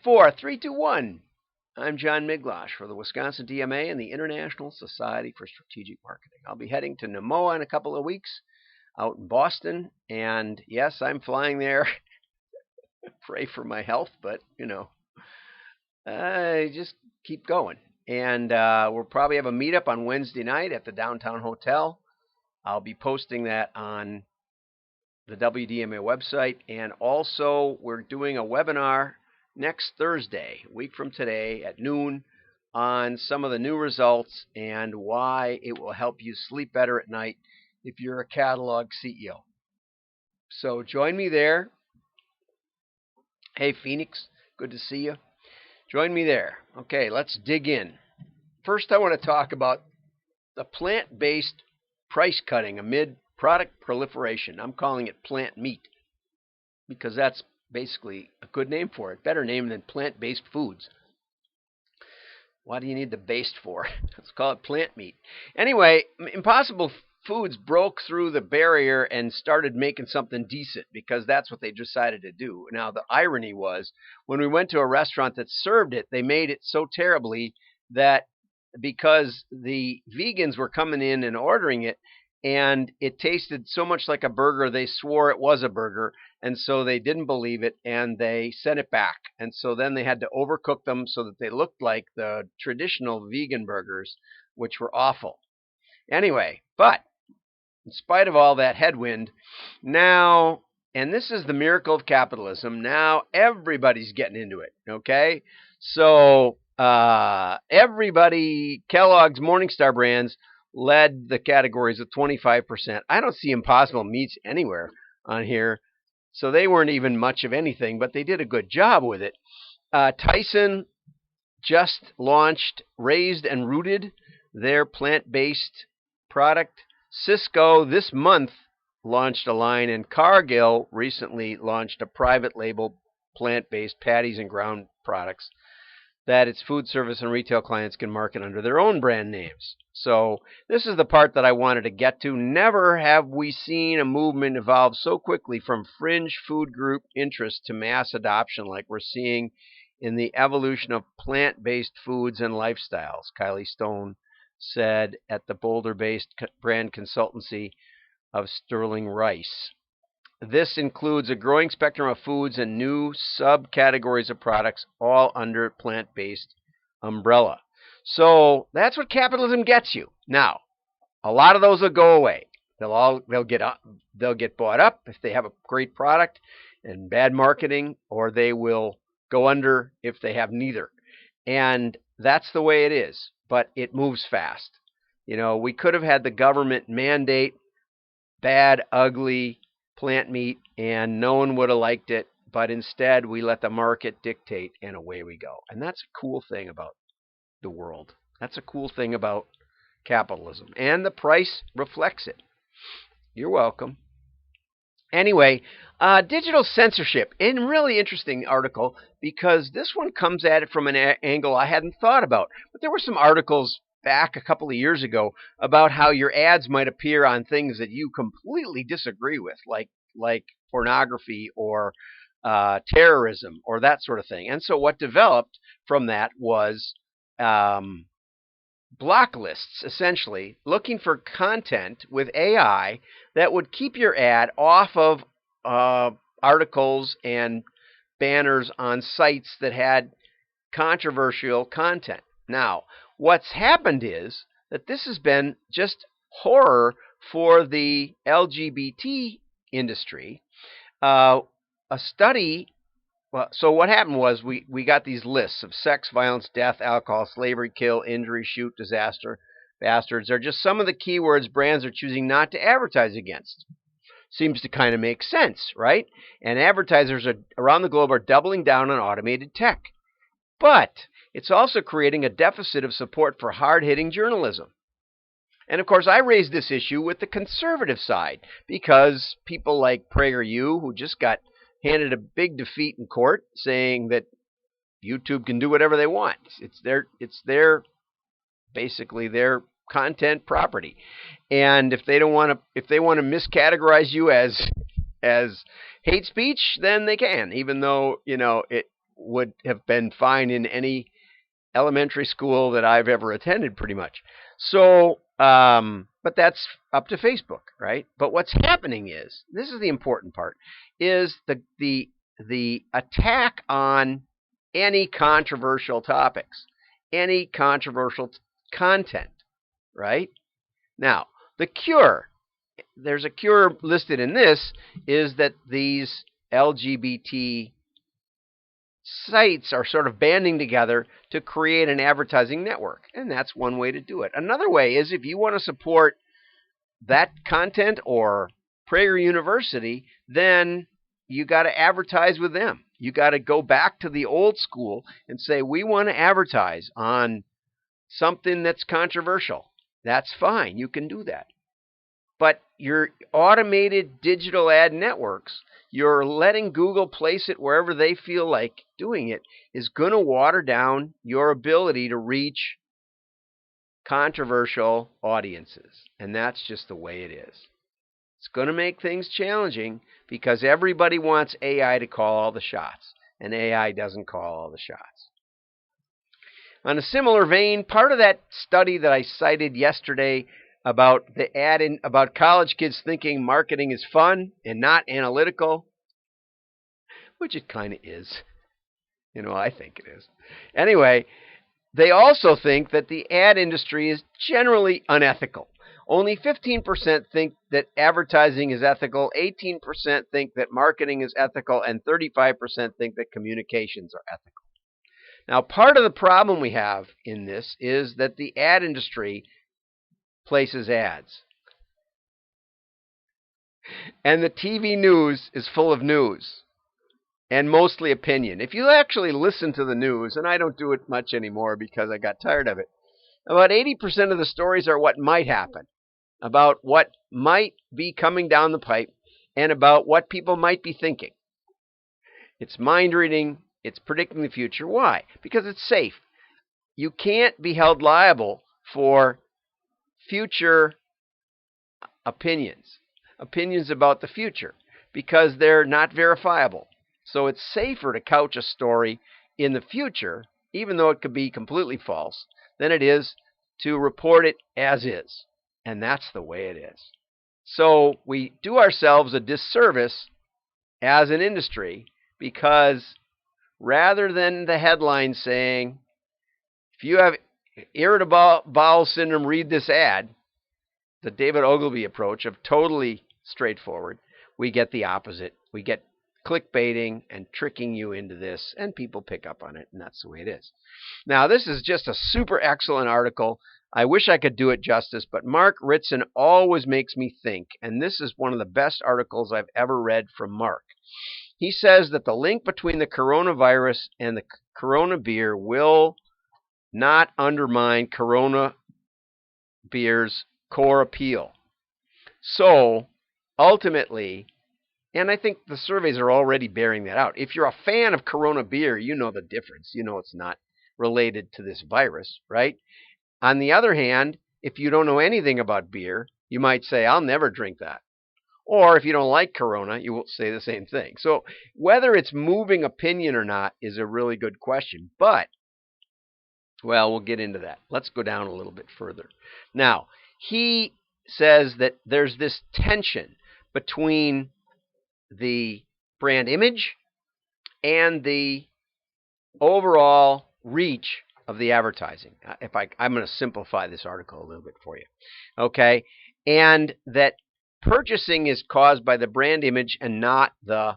4, 3, 2, 1. I'm John Miglosh for the Wisconsin DMA and the International Society for Strategic Marketing. I'll be heading to Namoa in a couple of weeks out in Boston. And yes, I'm flying there. Pray for my health, but, I just keep going. And we'll probably have a meetup on Wednesday night at the downtown hotel. I'll be posting that on the WDMA website. And also, we're doing a webinar next Thursday, a week from today at noon, on some of the new results and why it will help you sleep better at night if you're a catalog CEO. So join me there. Hey, Phoenix, good to see you. Join me there. Okay, let's dig in. First, I want to talk about the plant-based price cutting amid product proliferation. I'm calling it plant meat because that's basically a good name for it. Better name than plant-based foods. Why do you need the based for? Let's call it plant meat. Anyway, Impossible Foods broke through the barrier and started making something decent because that's what they decided to do. Now, the irony was when we went to a restaurant that served it, they made it so terribly that because the vegans were coming in and ordering it, and it tasted so much like a burger, they swore it was a burger, and so they didn't believe it, and they sent it back. And so then they had to overcook them so that they looked like the traditional vegan burgers, which were awful. Anyway, but in spite of all that headwind, now, and this is the miracle of capitalism, now everybody's getting into it, okay? So everybody, Kellogg's Morningstar brands, led the categories with 25%. I don't see Impossible Meats anywhere on here, so they weren't even much of anything, but they did a good job with it. Tyson just launched Raised and Rooted, their plant-based product. Cisco this month launched a line, and Cargill recently launched a private label plant-based patties and ground products that its food service and retail clients can market under their own brand names. So this is the part that I wanted to get to. Never have we seen a movement evolve so quickly from fringe food group interest to mass adoption like we're seeing in the evolution of plant-based foods and lifestyles, Kylie Stone said at the Boulder-based brand consultancy of Sterling Rice. This includes a growing spectrum of foods and new subcategories of products, all under plant-based umbrella. So that's what capitalism gets you. Now, a lot of those will go away. They'll get bought up if they have a great product and bad marketing, or they will go under if they have neither. And that's the way it is. But it moves fast. We could have had the government mandate bad, ugly plant meat, and no one would have liked it, but instead we let the market dictate, and away we go. And that's a cool thing about the world. That's a cool thing about capitalism, and the price reflects it. You're welcome. Anyway, digital censorship, a really interesting article, because this one comes at it from an angle I hadn't thought about. But there were some articles back a couple of years ago about how your ads might appear on things that you completely disagree with, like pornography or terrorism or that sort of thing. And so what developed from that was block lists, essentially, looking for content with AI that would keep your ad off of articles and banners on sites that had controversial content. Now, what's happened is that this has been just horror for the LGBT industry. A study, so what happened was we got these lists of sex, violence, death, alcohol, slavery, kill, injury, shoot, disaster, bastards. They're just some of the keywords brands are choosing not to advertise against. Seems to kind of make sense, right? And advertisers around the globe are doubling down on automated tech. But it's also creating a deficit of support for hard-hitting journalism. And of course, I raised this issue with the conservative side because people like PragerU, who just got handed a big defeat in court, saying that YouTube can do whatever they want. It's their basically their content property, and if they want to miscategorize you as hate speech, then they can, even though would have been fine in any elementary school that I've ever attended, pretty much. So, but that's up to Facebook, right? But what's happening is, this is the important part, is the attack on any controversial topics, any controversial content, right? Now, the cure, there's a cure listed in this, is that these LGBT sites are sort of banding together to create an advertising network. And that's one way to do it. Another way is, if you want to support that content or Prager University, then you got to advertise with them. You got to go back to the old school and say, we want to advertise on something that's controversial. That's fine. You can do that. But your automated digital ad networks, you're letting Google place it wherever they feel like doing it, is going to water down your ability to reach controversial audiences. And that's just the way it is. It's going to make things challenging because everybody wants AI to call all the shots, and AI doesn't call all the shots. On a similar vein, part of that study that I cited yesterday about the about college kids thinking marketing is fun and not analytical, which it kind of is. I think it is. Anyway, they also think that the ad industry is generally unethical. Only 15% think that advertising is ethical, 18% think that marketing is ethical, and 35% think that communications are ethical. Now, part of the problem we have in this is that the ad industry places ads. And the TV news is full of news, and mostly opinion. If you actually listen to the news, and I don't do it much anymore because I got tired of it, about 80% of the stories are what might happen, about what might be coming down the pipe, and about what people might be thinking. It's mind reading. It's predicting the future. Why? Because it's safe. You can't be held liable for future opinions about the future, because they're not verifiable. So it's safer to couch a story in the future, even though it could be completely false, than it is to report it as is. And that's the way it is. So we do ourselves a disservice as an industry, because rather than the headline saying, if you have irritable bowel syndrome, read this ad, the David Ogilvy approach of totally straightforward, we get the opposite. We get clickbaiting and tricking you into this, and people pick up on it, and that's the way it is. Now, this is just a super excellent article. I wish I could do it justice, but Mark Ritson always makes me think, and this is one of the best articles I've ever read from Mark. He says that the link between the coronavirus and the Corona beer will not undermine Corona beer's core appeal. So, ultimately, and I think the surveys are already bearing that out, if you're a fan of Corona beer, you know the difference. You know it's not related to this virus, right? On the other hand, if you don't know anything about beer, you might say, I'll never drink that. Or if you don't like Corona, you will say the same thing. So whether it's moving opinion or not is a really good question. But, well, we'll get into that. Let's go down a little bit further. Now, he says that there's this tension between the brand image and the overall reach of the advertising. I'm going to simplify this article a little bit for you. Okay? And that purchasing is caused by the brand image and not the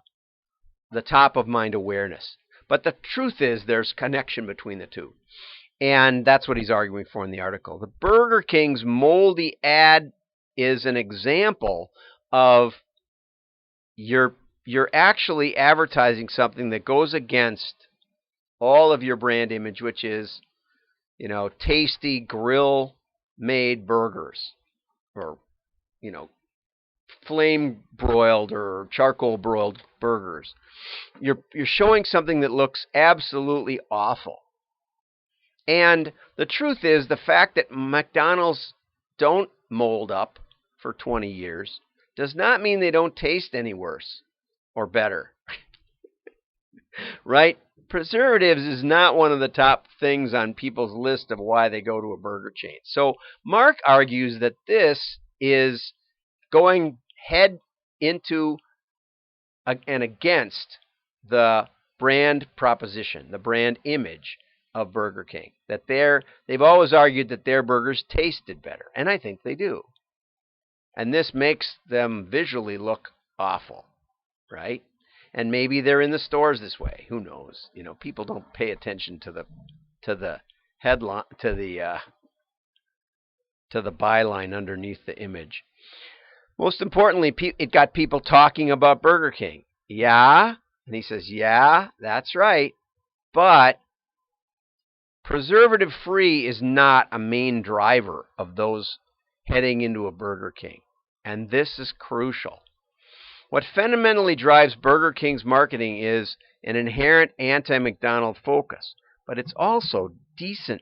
top of mind awareness. But the truth is there's connection between the two. And that's what he's arguing for in the article. The Burger King's moldy ad is an example of you're actually advertising something that goes against all of your brand image, which is, tasty grill-made burgers, or, flame-broiled or charcoal-broiled burgers. You're showing something that looks absolutely awful. And the truth is, the fact that McDonald's don't mold up for 20 years does not mean they don't taste any worse or better. Right? preservatives is not one of the top things on people's list of why they go to a burger chain. So Mark argues that this is going head into and against the brand proposition, the brand image of Burger King. That they've always argued that their burgers tasted better, and I think they do. And this makes them visually look awful, right? And maybe they're in the stores this way. Who knows? People don't pay attention to the headline, to the byline underneath the image. Most importantly, it got people talking about Burger King. Yeah, and he says, yeah, that's right, but preservative-free is not a main driver of those heading into a Burger King, and this is crucial. What fundamentally drives Burger King's marketing is an inherent anti-McDonald focus, but it's also decent.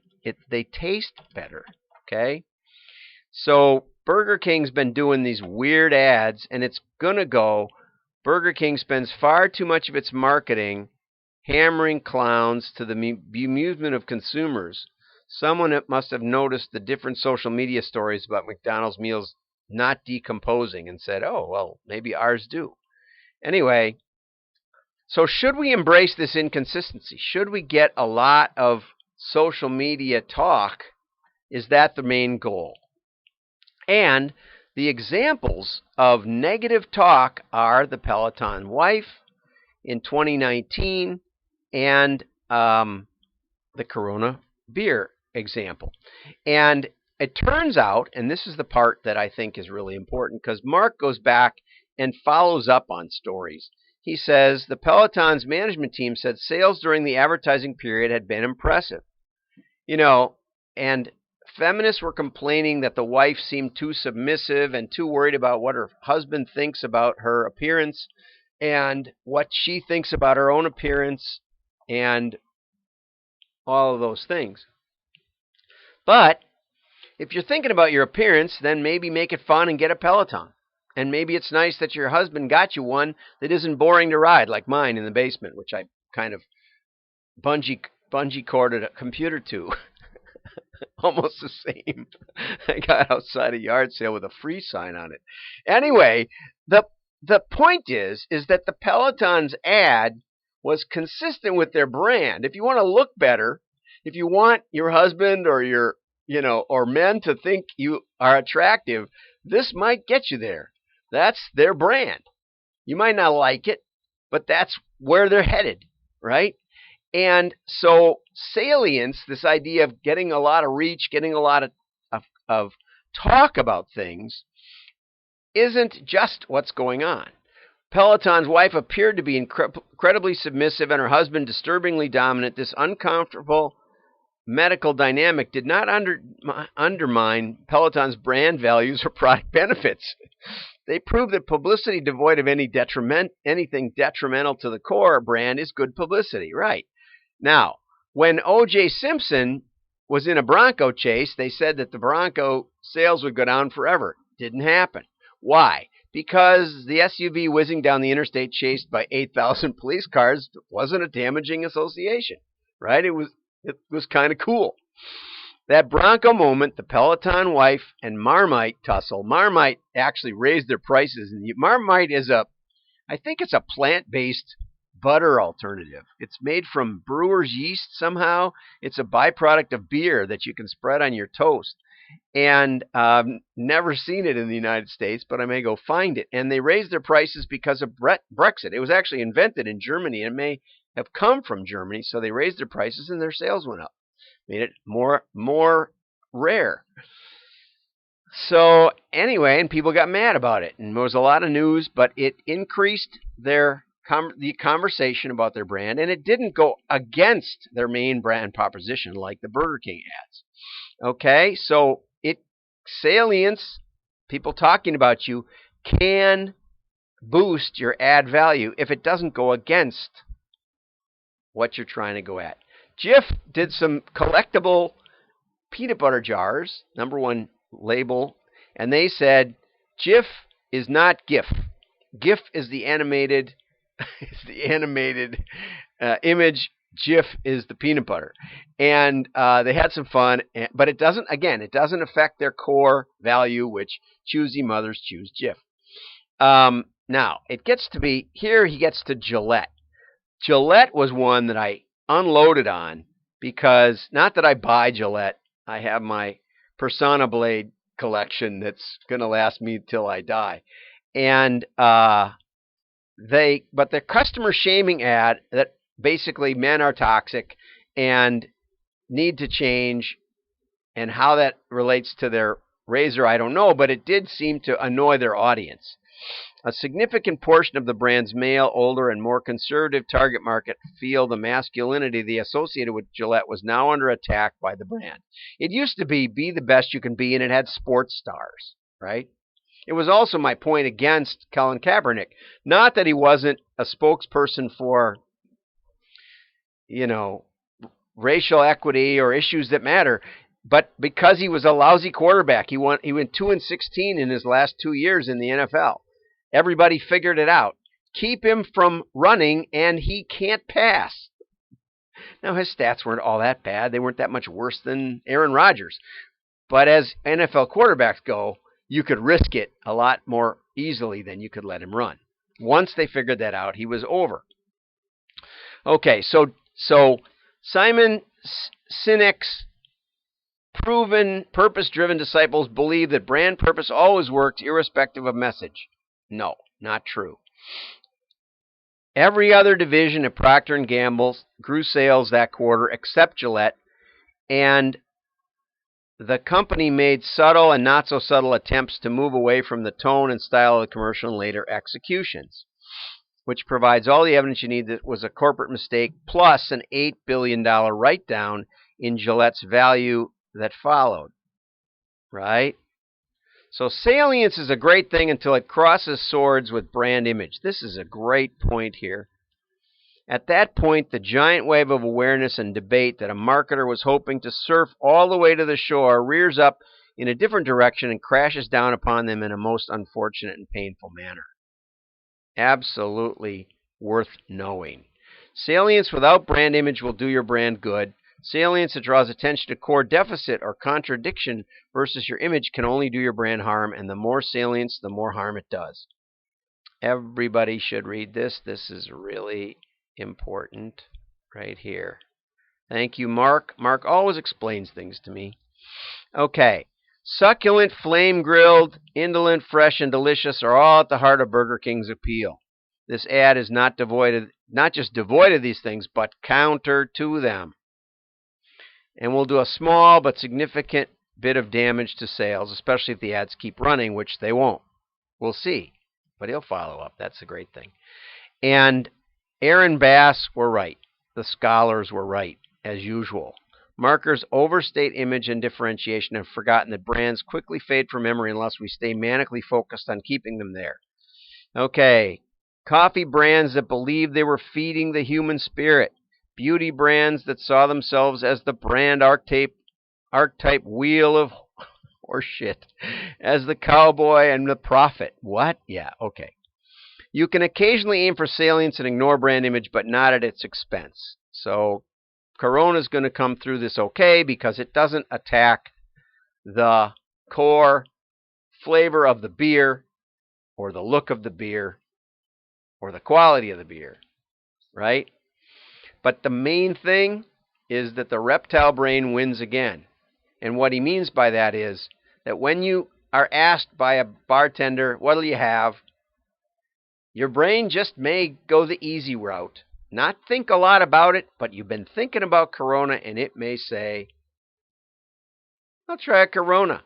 They taste better, okay? So Burger King's been doing these weird ads, and it's going to go. Burger King spends far too much of its marketing hammering clowns to the bemusement of consumers. Someone must have noticed the different social media stories about McDonald's meals not decomposing and said, oh, well, maybe ours do. Anyway, so should we embrace this inconsistency? Should we get a lot of social media talk? Is that the main goal? And the examples of negative talk are the Peloton wife in 2019 and the Corona beer example. And it turns out, and this is the part that I think is really important, because Mark goes back and follows up on stories. He says the Peloton's management team said sales during the advertising period had been impressive. And feminists were complaining that the wife seemed too submissive and too worried about what her husband thinks about her appearance and what she thinks about her own appearance and all of those things. But if you're thinking about your appearance, then maybe make it fun and get a Peloton. And maybe it's nice that your husband got you one that isn't boring to ride, like mine in the basement, which I kind of bungee corded a computer to. Almost the same. I got outside a yard sale with a free sign on it. Anyway, the point is that the Peloton's ad was consistent with their brand. If you want to look better, if you want your husband or or men to think you are attractive, this might get you there. That's their brand. You might not like it, but that's where they're headed, right? And so salience, this idea of getting a lot of reach, getting a lot of talk about things, isn't just what's going on. Peloton's wife appeared to be incredibly submissive and her husband disturbingly dominant. This uncomfortable medical dynamic did not undermine Peloton's brand values or product benefits. They prove that publicity devoid of anything detrimental to the core brand is good publicity, right? Now, when O.J. Simpson was in a Bronco chase, they said that the Bronco sales would go down forever. Didn't happen. Why? Because the SUV whizzing down the interstate chased by 8,000 police cars wasn't a damaging association, right? It was kind of cool. That Bronco moment, the Peloton wife and Marmite tussle. Marmite actually raised their prices. And Marmite is I think it's a plant-based butter alternative. It's made from brewer's yeast somehow. It's a byproduct of beer that you can spread on your toast. And never seen it in the United States, but I may go find it. And they raised their prices because of Brexit. It was actually invented in Germany and may have come from Germany, so they raised their prices and their sales went up. Made it more rare. So anyway, and people got mad about it, and there was a lot of news, but it increased the conversation about their brand, and it didn't go against their main brand proposition like the Burger King ads. Okay, so salience, people talking about you, can boost your ad value if it doesn't go against what you're trying to go at. Jif did some collectible peanut butter jars, #1 label, and they said Jif is not GIF. GIF is the animated image Jif is the peanut butter. And they had some fun, but it doesn't affect their core value, which choosy mothers choose Jif. Now, it gets to be, here he gets to Gillette. Gillette was one that I unloaded on because, not that I buy Gillette, I have my Persona Blade collection that's going to last me till I die. And but the customer shaming ad that basically men are toxic and need to change, and how that relates to their razor, I don't know, but it did seem to annoy their audience. A significant portion of the brand's male, older, and more conservative target market feel the masculinity they associated with Gillette was now under attack by the brand. It used to be the best you can be, and it had sports stars, right? It was also my point against Colin Kaepernick. Not that he wasn't a spokesperson for, racial equity or issues that matter, but because he was a lousy quarterback. He went 2-16 in his last 2 years in the NFL. Everybody figured it out. Keep him from running, and he can't pass. Now, his stats weren't all that bad. They weren't that much worse than Aaron Rodgers. But as NFL quarterbacks go, you could risk it a lot more easily than you could let him run. Once they figured that out, he was over. Okay, so Simon Sinek's proven purpose-driven disciples believe that brand purpose always works irrespective of message. No, not true. Every other division at Procter & Gamble grew sales that quarter except Gillette, and the company made subtle and not so subtle attempts to move away from the tone and style of the commercial in later executions, which provides all the evidence you need that was a corporate mistake, plus an $8 billion write-down in Gillette's value that followed, right? So salience is a great thing until it crosses swords with brand image. This is a great point here. At that point, the giant wave of awareness and debate that a marketer was hoping to surf all the way to the shore rears up in a different direction and crashes down upon them in a most unfortunate and painful manner. Absolutely worth knowing. Salience without brand image will do your brand good. Salience that draws attention to core deficit or contradiction versus your image can only do your brand harm, and the more salience, the more harm it does. Everybody should read this. This is really important right here. Thank you, Mark. Mark always explains things to me. Okay. Succulent, flame-grilled, indolent, fresh, and delicious are all at the heart of Burger King's appeal. This ad is not just devoid of these things, but counter to them, and will do a small but significant bit of damage to sales, especially if the ads keep running, which they won't. We'll see, but he'll follow up. That's a great thing. And Aaron Bass were right. The scholars were right, as usual. Marketers overstate image and differentiation and have forgotten that brands quickly fade from memory unless we stay manically focused on keeping them there. Okay, coffee brands that believed they were feeding the human spirit. Beauty brands that saw themselves as the brand archetype wheel of horseshit, as the cowboy and the prophet. What? Yeah, okay. You can occasionally aim for salience and ignore brand image, but not at its expense. So Corona's going to come through this okay because it doesn't attack the core flavor of the beer or the look of the beer or the quality of the beer, right? But the main thing is that the reptile brain wins again. And what he means by that is that when you are asked by a bartender, what'll you have? Your brain just may go the easy route. Not think a lot about it, but you've been thinking about Corona, and it may say, I'll try a Corona.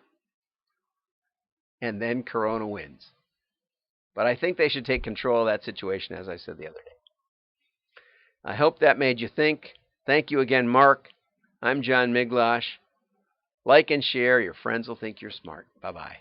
And then Corona wins. But I think they should take control of that situation, as I said the other day. I hope that made you think. Thank you again, Mark. I'm John Miglosh. Like and share. Your friends will think you're smart. Bye-bye.